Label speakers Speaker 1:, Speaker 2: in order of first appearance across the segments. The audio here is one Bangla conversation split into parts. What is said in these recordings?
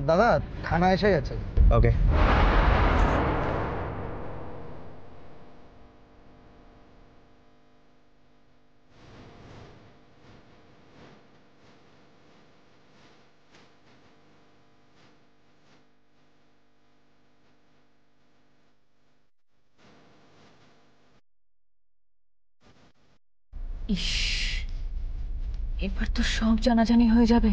Speaker 1: দাদা থানা এসে গেছে।
Speaker 2: ওকে।
Speaker 3: ইস, এবার তো সব জানাজানি হয়ে যাবে।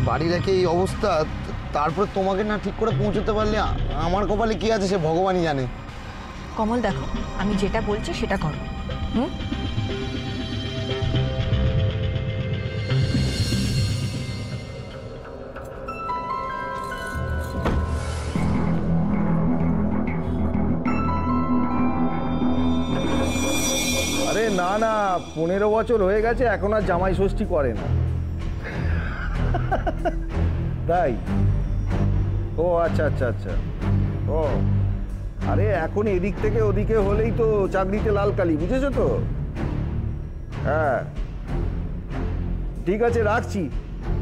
Speaker 1: বাড়ি রেখে এই অবস্থা, তারপরে তোমাকে না ঠিক করে পৌঁছতে পারলে আমার কপালে কি আছে সে ভগবানই জানে।
Speaker 3: কমল দেখো, আমি যেটা বলছি সেটা করো।
Speaker 2: আরে না না, 15 বছর হয়ে গেছে, এখন আর জামাই ষষ্ঠী করে না। তাই? ও আচ্ছা আচ্ছা আচ্ছা। ও আরে এখন এদিক থেকে ওদিকে হলেই তো চাকরিতে লাল কালি, বুঝেছো তো? হ্যাঁ ঠিক আছে, রাখছি,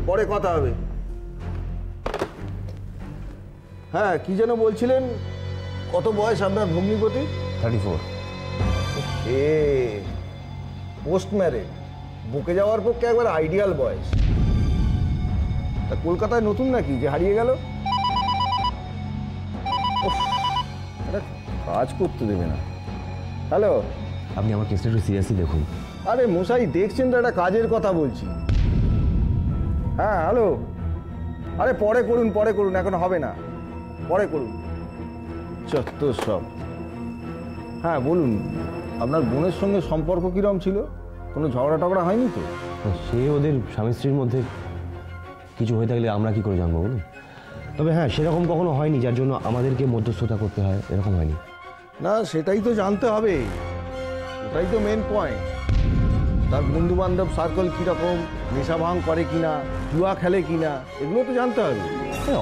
Speaker 2: পরে কথা হবে। হ্যাঁ কি যেন বলছিলেন, কত বয়স আপনার ভগ্নিপতি?
Speaker 4: 34।
Speaker 2: এ পোস্ট ম্যারেজ, বুকে যাওয়ার পক্ষে একবার আইডিয়াল বয়স। তা কলকাতায় নতুন নাকি যে হারিয়ে গেল? কাজ করতে দেবে না। হ্যালো,
Speaker 4: আপনি আমার কেসটা একটু সিরিয়াসলি দেখুন।
Speaker 2: আরে মশাই দেখছেন তো, একটা কাজের কথা বলছি। হ্যাঁ হ্যালো, আরে পরে করুন পরে করুন, এখন হবে না, পরে করুন। চত্ব সব। হ্যাঁ বলুন, আপনার বোনের সঙ্গে সম্পর্ক কিরম ছিল? কোনো ঝগড়া টগড়া হয়নি তো?
Speaker 4: সে ওদের স্বামী স্ত্রীর মধ্যে কিছু হয়ে থাকলে আমরা কি করে জানবো বলুন? তবে হ্যাঁ, সেরকম কখনো হয়নি যার জন্য আমাদেরকে মধ্যস্থতা করতে হয়, এরকম হয়নি।
Speaker 2: না সেটাই তো জানতে হবে, ওটাই তো মেন পয়েন্ট। তার বন্ধু বান্ধব সার্কেল কীরকম, নেশা ভাঙ করে কিনা, জুয়া খেলে কিনা, এগুলো তো জানতে হবে।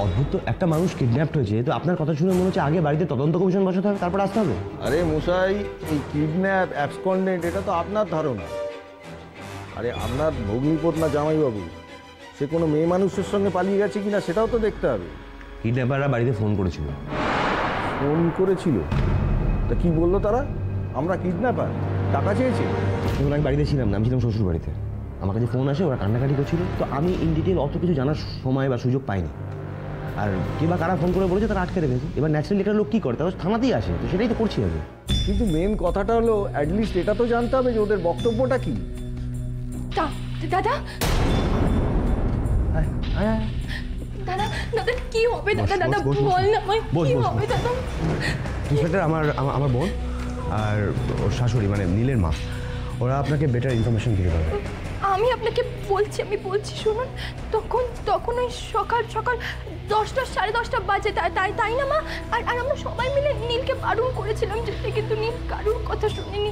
Speaker 4: অদ্ভুত তো, একটা মানুষ কিডন্যাপড হয়েছে, তো আপনার কথা শুনে মনে হচ্ছে আগে বাড়িতে তদন্ত কমিশন বসাতে হবে, তারপর আসতে হবে।
Speaker 2: আরে মশাই, এই কিডন্যাপ অ্যাবসকন্ডেন্ট এটা তো আপনার ধারণা। আরে আপনার ভগ্নিপত না জামাইবাবু, সে কোনো মেয়ে মানুষের সঙ্গে পালিয়ে গেছে কিনা সেটাও তো দেখতে হবে।
Speaker 4: কিডন্যাপাররা বাড়িতে ফোন করেছিল।
Speaker 2: ফোন করেছিল? তা কি বললো তারা? আমরা কিডন্যাপার, টাকা চেয়েছি?
Speaker 4: তখন আমি বাড়িতে ছিলাম না, আমি ছিলাম শ্বশুর বাড়িতে। আমার কাছে ফোন আসে, ওরা কান্নাকাটি করছিল, তো আমি ইন ডিটেল অত কিছু জানার সময় বা সুযোগ পাইনি। আর কে বা কারা ফোন করে বলেছে তারা আটকে রেখেছে। এবার ন্যাচারালি একটা লোক কী করে, তারা থানাতেই আসে, তো সেটাই তো করছি আমি।
Speaker 2: কিন্তু মেন কথাটা হলো অ্যাটলিস্ট এটা তো জানতে হবে যে ওদের বক্তব্যটা কি।
Speaker 3: দাদা দাদা দাদা কি হবে দাদা? দাদা বল না, কি হবে দাদা?
Speaker 4: ইন্সপেক্টর, আমার বোন আর ওর শাশুড়ি মানে নীলের মা, ওরা আপনাকে বেটার ইনফরমেশন দিতে পারবে।
Speaker 3: আমি আপনাকে আমি বলছি শুনুন, তখন ওই সকাল 10টা 10:30 বাজে, তাই না মা? আর আমরা সবাই মিলে নীলকে বারণ করেছিলাম যেতে, কিন্তু নীল কারোর কথা শুনিনি।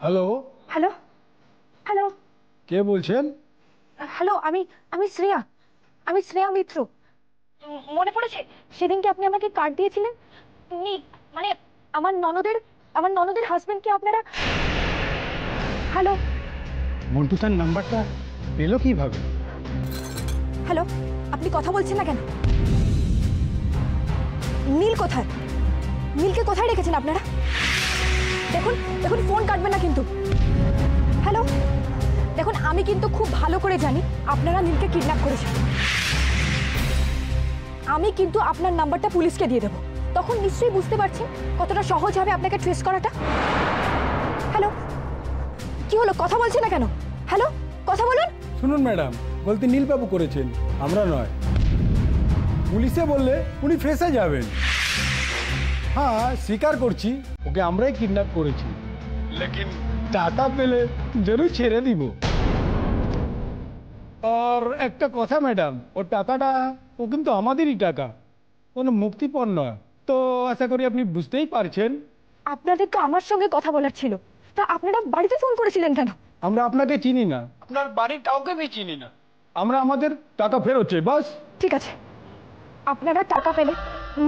Speaker 5: হ্যালো,
Speaker 3: হ্যালো হ্যালো
Speaker 5: কে বলছেন?
Speaker 3: হ্যালো, আমি শ্রেয়া, আমি শ্রেয়া মিত্র। মনে পড়েছে সেদিনকে আপনি আমাকে কার্ড দিয়েছিলেন? মানে আমার ননদের হাজবেন্ডকে আপনারা। হ্যালো
Speaker 5: মন্টু তার নাম্বারটা পেলো কিভাবে?
Speaker 3: হ্যালো, আপনি কথা বলছেন না কেন? নীল কোথায়? নীলকে কোথায় রেখেছেন আপনারা? দেখুন দেখুন, ফোন কাটবেন না কিন্তু। হ্যালো, দেখুন আমি কিন্তু খুব ভালো করে জানি আপনারা নীলকে কিডন্যাপ করেছেন। আমি কিন্তু আপনার নাম্বারটা পুলিশকে দিয়ে দেবো, তখন নিশ্চয়ই বুঝতে পারছেন কতটা সহজ হবে আপনাকে ট্রেস করাটা। হ্যালো, কি হলো, কথা বলছেন না কেন? হ্যালো, কথা বলুন।
Speaker 5: শুনুন ম্যাডাম, বলতে নীলবাবু করেছেন, আমরা নয়। পুলিশে বললে উনি ফেঁসে যাবেন। হ্যাঁ, স্বীকার করছি ওকে আমরাই কিডন্যাপ করেছি, লেকিন টাকা পেলে জরুর ছেড়ে দিব। আর একটা কথা ম্যাডাম, ওর টাকাটা ও কিন্তু আমাদেরই টাকা, কোনো মুক্তিপণ নয়। তো আশা করি আপনি বুঝতেই পারছেন।
Speaker 3: আপনাদের তো আমার সঙ্গে কথা বলার ছিল, তা আপনারা বাড়িতে ফোন করেছিলেন কেন?
Speaker 5: আমরা আপনাকে চিনি না, আপনার বাড়ির কাউকে আমি চিনি না। আমরা আমাদের টাকা ফেরত চাই, বাস।
Speaker 3: ঠিক আছে, আপনারা টাকা পেলে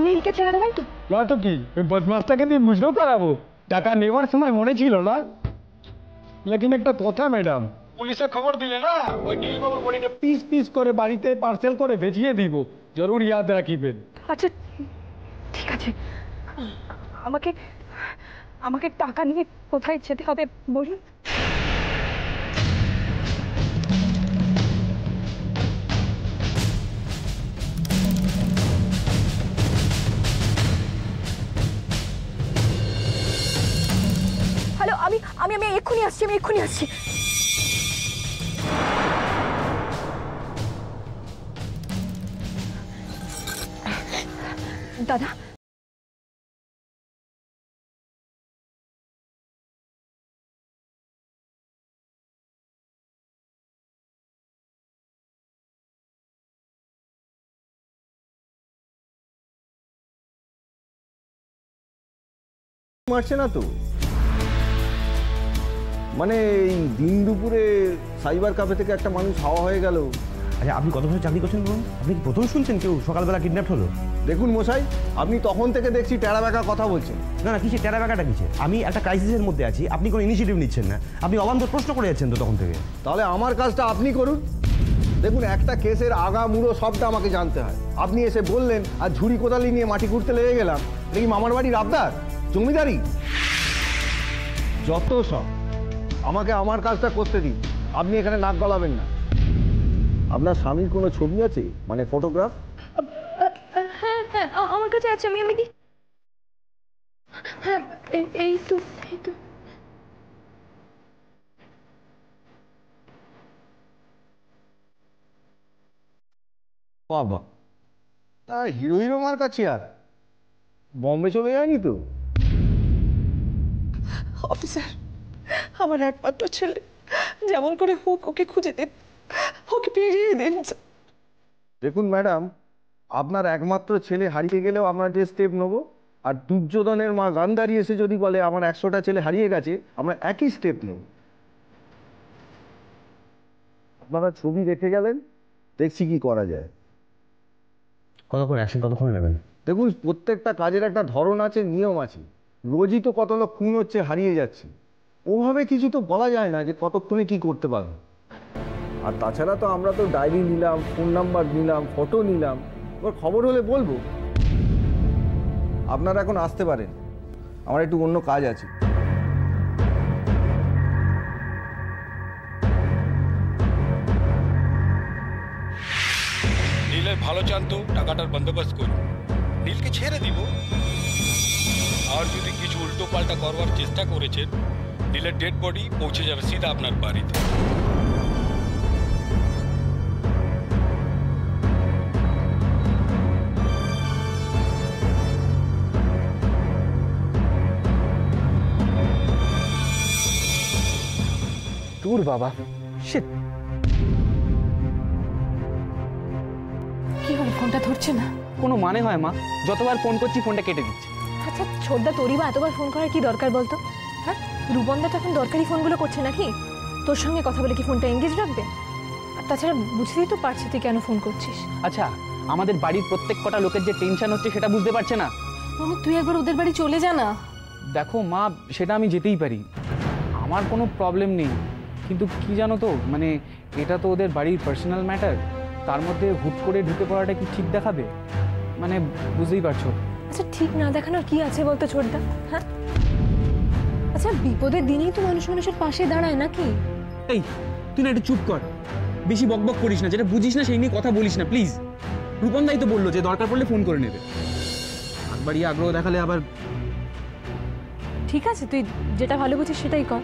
Speaker 3: নীলকে ছেড়ে দেবেন তো?
Speaker 5: নয়তো কি, ওই বদমাসটাকে দিয়ে বুঝতেও পারাবো টাকা নেওয়ার সময় মনে ছিল না। লেকিন একটা কথা ম্যাডাম, পুলিশে খবর দিলে না, ওই নীলবাবুর বডিটা পিস পিস করে বাড়িতে পার্সেল করে ভেজিয়ে দিব, জরুর ইয়াদ রাখিবেন।
Speaker 3: আচ্ছা ঠিক আছে, আমাকে আমাকে টাকা নিয়ে কোথায় যেতে হবে বলুন? হ্যালো, আমি আমি আমি এক্ষুনি আসছি, আমি এক্ষুনি আসছি। দাদা,
Speaker 2: মারছে না তো? মানে এই দিন দুপুরে সাইবার ক্যাফে থেকে একটা মানুষ হাওয়া হয়ে গেল।
Speaker 4: আচ্ছা, আপনি কত বছর চাকরি করছেন বলুন? আপনি কি প্রথম শুনছেন কেউ সকালবেলা কিডন্যাপ হলো?
Speaker 2: দেখুন মশাই, আপনি তখন থেকে দেখছি টেরা বেঁকা কথা বলছেন।
Speaker 4: না না, কিসে টেরা ব্যাকাটা কিসে? আমি একটা ক্রাইসিসের মধ্যে আছি, আপনি কোনো ইনিশিয়েটিভ নিচ্ছেন না, আপনি অবান্তর প্রশ্ন করে যাচ্ছেন তো তখন থেকে।
Speaker 2: তাহলে আমার কাজটা আপনি করুন। দেখুন, একটা কেসের আগা মুড়ো সবটা আমাকে জানতে হয়। আপনি এসে বললেন আর ঝুড়ি কোদালি নিয়ে মাটি খুঁড়তে লেগে গেলাম, দেখি মামার বাড়ির আবদার, জমিদারি, যত সব। আমাকে আমার কাজটা করতে দিন, আপনি এখানে নাক গলাবেন না। আপনার স্বামীর কোনো ছবি আছে, মানে ফটোগ্রাফ?
Speaker 3: হ্যাঁ হ্যাঁ, আমার কাছে আছে, আমি আমি হ্যাঁ, এই তো এই তো।
Speaker 2: বাবা, তা হিরো হিরো মার কাছে আর বম্বে চলে যায়নি তো?
Speaker 6: অফিসার, আমার একমাত্র ছেলে, যেমন করে হোক ওকে খুঁজে দিন, ওকে ফিরিয়ে দিন।
Speaker 2: দেখুন ম্যাডাম, আপনার একমাত্র ছেলে হারিয়ে গেলেও আমরা যে স্টেপ নেবো, আর দুর্যোধনের মা গান্ধারী এসে যদি বলে আমার 100টা ছেলে হারিয়ে গেছে, আমরা একই স্টেপ নেব। আপনারা ছবি দেখে গেলেন, দেখছি কি করা যায়।
Speaker 4: কতক্ষণ অ্যাকশন, কতক্ষণ নেবেন?
Speaker 2: দেখুন, প্রত্যেকটা কাজের একটা ধরন আছে, নিয়ম আছে। রোজই তো কত লোক খুন হচ্ছে, হারিয়ে যাচ্ছে, ওভাবে কিছু তো বলা যায় না যে কতক্ষণে কি করতে পারবো। আর তাছাড়া তো আমরা তো ডায়েরি নিলাম, ফোন নাম্বার নিলাম, ফটো নিলাম, এবার খবর হলে বলবো। আপনারা এখন আসতে পারেন, আমার একটু অন্য কাজ আছে।
Speaker 7: নীলের ভালো চান তো টাকাটার বন্দোবস্ত করুন, নীলকে ছেড়ে দিব। আর যদি কিছু উল্টো পাল্টা করবার চেষ্টা করেছেন, নীলের ডেড বডি পৌঁছে যাবে সিধা আপনার বাড়িতে।
Speaker 6: দূর বাবা, শিট।
Speaker 3: কি হলো, ফোনটা ধরছে না?
Speaker 6: কোনো মানে হয় মা? যতবার ফোন করছি ফোনটা কেটে দিচ্ছে।
Speaker 3: আচ্ছা ছোটদা, তোরই বা এতবার ফোন করার কি দরকার বলতো? হ্যাঁ, রূপমদা তো এখন দরকারি ফোনগুলো করছে নাকি? তোর সঙ্গে কথা বলে কি ফোনটা এঙ্গেজ রাখবে? আর তাছাড়া বুঝতেই তো পারছি তুই কেন ফোন করছিস।
Speaker 8: আচ্ছা, আমাদের বাড়ির প্রত্যেক কটা লোকের যে টেনশন হচ্ছে সেটা বুঝতে পারছে না?
Speaker 3: মানে তুই একবার ওদের বাড়ি চলে যা না।
Speaker 8: দেখো মা, সেটা আমি যেতেই পারি, আমার কোনো প্রবলেম নেই, কিন্তু কি জানো তো, মানে এটা তো ওদের বাড়ির পার্সোনাল ম্যাটার, তার মধ্যে হুট করে ঢুকে পড়াটা কি ঠিক দেখাবে? মানে বুঝতেই পারছো।
Speaker 3: আচ্ছা ঠিক না দেখানোর কি আছে বলতো ছোটদা? হ্যাঁ আচ্ছা, বিপদের দিনেই তো মানুষ মানুষের পাশে দাঁড়ায় নাকি?
Speaker 8: এই তুই না একটু চুপ কর, বেশি বকবক করিস না, যেটা বুঝিস না সেই নিয়ে কথা বলিস না প্লিজ। রূপম দাই তো বললো যে দরকার পড়লে ফোন করে নেবে, একবার আগ্রহ দেখালে আবার।
Speaker 3: ঠিক আছে, তুই যেটা ভালো বুঝিস সেটাই কর।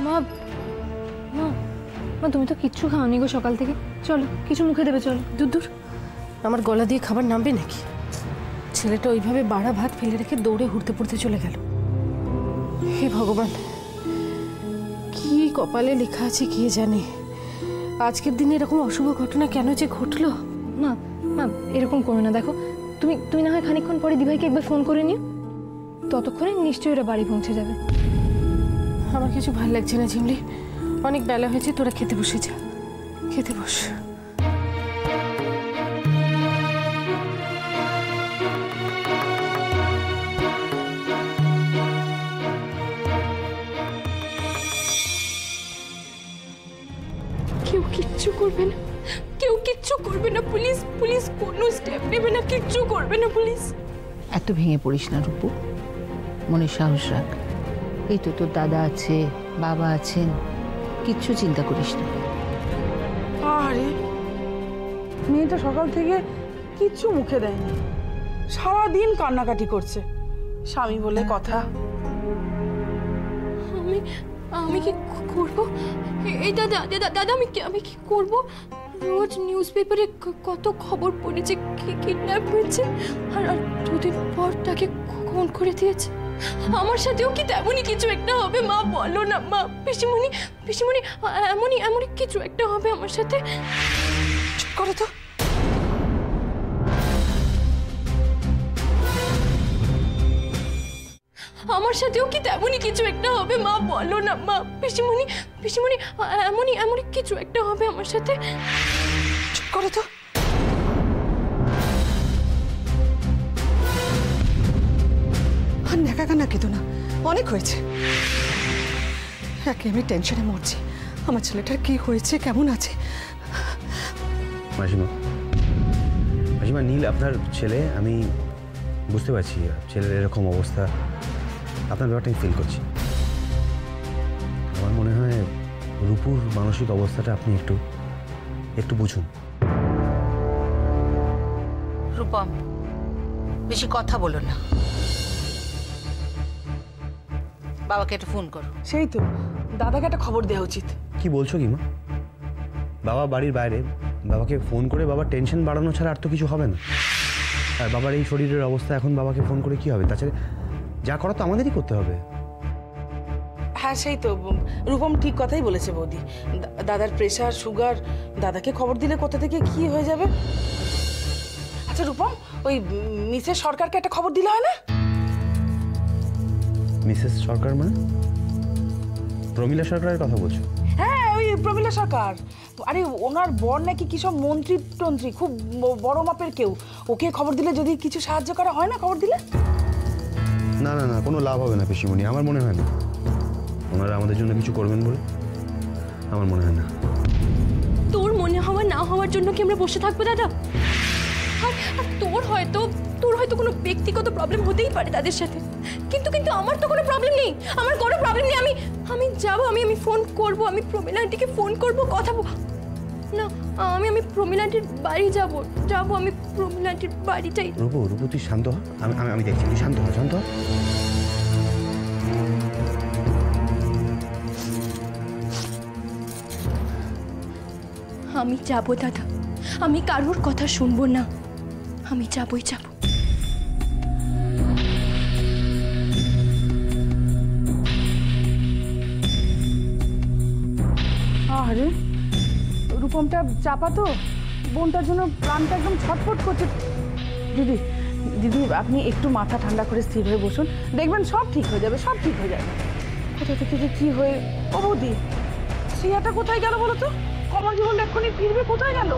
Speaker 3: মা মা মা তুমি তো কিচ্ছু খাওনি গো সকাল থেকে, চলো কিছু মুখে দেবে, চলো। দূর দূর, আমার গলা দিয়ে খাবার নামবে নাকি? ছেলেটা ওইভাবে বাড়া ভাত ফেলে রেখে দৌড়ে হুড়তে পড়তে চলে গেল। হে ভগবান, কি কপালে লেখা আছে কে জানে, আজকের দিনে এরকম অশুভ ঘটনা কেন যে ঘটলো। মা মা এরকম করো না, দেখো তুমি না হয় খানিকক্ষণ পরে দিভাইকে একবার ফোন করে নিও, ততক্ষণে নিশ্চয়ই ওরা বাড়ি পৌঁছে যাবে। আমার কিছু ভালো লাগছে না ঝিমলি, অনেক বেলা হয়েছে, তোরা খেতে বসে যা, খেতে বস। কেউ কিচ্ছু করবে না, কেউ কিচ্ছু করবে না, পুলিশ কোনো স্টেপ নেবে না, কিচ্ছু করবে না পুলিশ।
Speaker 9: এত ভেঙে পড়িস না রূপু, মনে সাহস রাখ, এই তো তোর দাদা আছে, বাবা আছেন, কিচ্ছু চিন্তা করিস না।
Speaker 6: আরে মেয়েটা সকাল থেকে কিচ্ছু মুখে দেয়নি, সারাদিন কান্নাকাটি করছে, স্বামী বলে কথা।
Speaker 3: আমি কি করবো? এই দাদা আমি কি করব? রোজ নিউজ পেপারে কত খবর পড়েছে কিডন্যাপ হয়েছে, আর 2 দিন পর তাকে খুন করে দিয়েছে। আমার সাথেও কি তেমনই কিছু একটা হবে? মা বলো না মা, পিসিমণি এমনই কিছু একটা হবে আমার সাথে।
Speaker 6: চুপ করো তো।
Speaker 3: আমার সাথেও কি তেমনই কিছু একটা হবে? মা বলো না মা, পিসিমণি এমনই কিছু একটা হবে আমার সাথে।
Speaker 6: চুপ করো তো। আর ন্যাকা কান্না কেঁদো না, অনেক হয়েছে। একে আমি টেনশনে মরছি, আমার ছেলেটার কি হয়েছে, কেমন আছে।
Speaker 4: মাসিমা নীল আপনার ছেলে, আমি বুঝতে পারছি ছেলের এরকম অবস্থা, আপনার ব্যাপারটা আমি ফিল করছি। আমার মনে হয় রূপুর মানসিক অবস্থাটা আপনি একটু বুঝুন।
Speaker 9: রূপম, বেশি কথা বলো না, বাবাকে একটা ফোন করো।
Speaker 6: সেই তো, দাদাকে একটা খবর দেওয়া উচিত।
Speaker 4: কি বলছো কি মা? বাবা বাড়ির বাইরে, বাবাকে ফোন করে বাবার টেনশন বাড়ানো ছাড়া আর তো কিছু হবে না। আর বাবার এই শরীরের অবস্থা, এখন বাবাকে ফোন করে কি হবে? তাছাড়া যা করা তো আমাদেরই করতে হবে।
Speaker 6: হ্যাঁ সেই তো, রূপম ঠিক কথাই বলেছে বৌদি। দাদার প্রেশার, সুগার, দাদাকে খবর দিলে কোথা থেকে কি হয়ে যাবে। আচ্ছা রূপম, ওই মিসেস সরকারকে একটা খবর দিলে হয় না?
Speaker 4: মিসেস সরকার মানে? প্রমীলা সরকারের কথা বলছো?
Speaker 6: হ্যাঁ ওই প্রমীলা সরকার। আরে ওনার বর নাকি কি সব মন্ত্রী টন্ত্রী, খুব বড় মাপের কেউ, ওকে খবর দিলে যদি কিছু সাহায্য করা হয় না, খবর দিলে।
Speaker 4: না না না, কোনো লাভ হবে না পিসিমণি, আমার মনে হয় না ওনারা আমাদের জন্য কিছু করবেন বলে, আমার মনে হয় না।
Speaker 3: তোর মনে হওয়া না হওয়ার জন্য কি আমরা বসে থাকবো দাদা? আর তোর হয়তো কোনো ব্যক্তিগত প্রবলেম হতেই পারে তাদের সাথে, কিন্তু আমার তো কোনো প্রবলেম নেই, আমার কোনো প্রবলেম নেই। আমি যাবো, আমি ফোন করব, আমি প্রমীলা আন্টিকে ফোন করব, কথা না, আমি প্রমীলা আন্টির বাড়ি যাবো, আমি প্রমীলা আন্টির বাড়িটাই।
Speaker 4: রূপু তুই শান্ত হ, আমি দেখছি, তুই শান্ত হ।
Speaker 3: আমি যাবো দাদা, আমি কারোর কথা শুনবো না, আমি যাবই যাব।
Speaker 6: আরে রূপমটা চাপা তো, বোনটার জন্য প্রাণটা একদম ছটফট করছে। দিদি দিদি আপনি একটু মাথা ঠান্ডা করে স্থির হয়ে বসুন, দেখবেন সব ঠিক হয়ে যাবে, সব ঠিক হয়ে যাবে। কোথা থেকে যে কি হয়ে, ও বৌদি শ্রেয়াটা কোথায় গেল বলো তো? কমল জীবন এক্ষুনি ফিরবে, কোথায় গেল?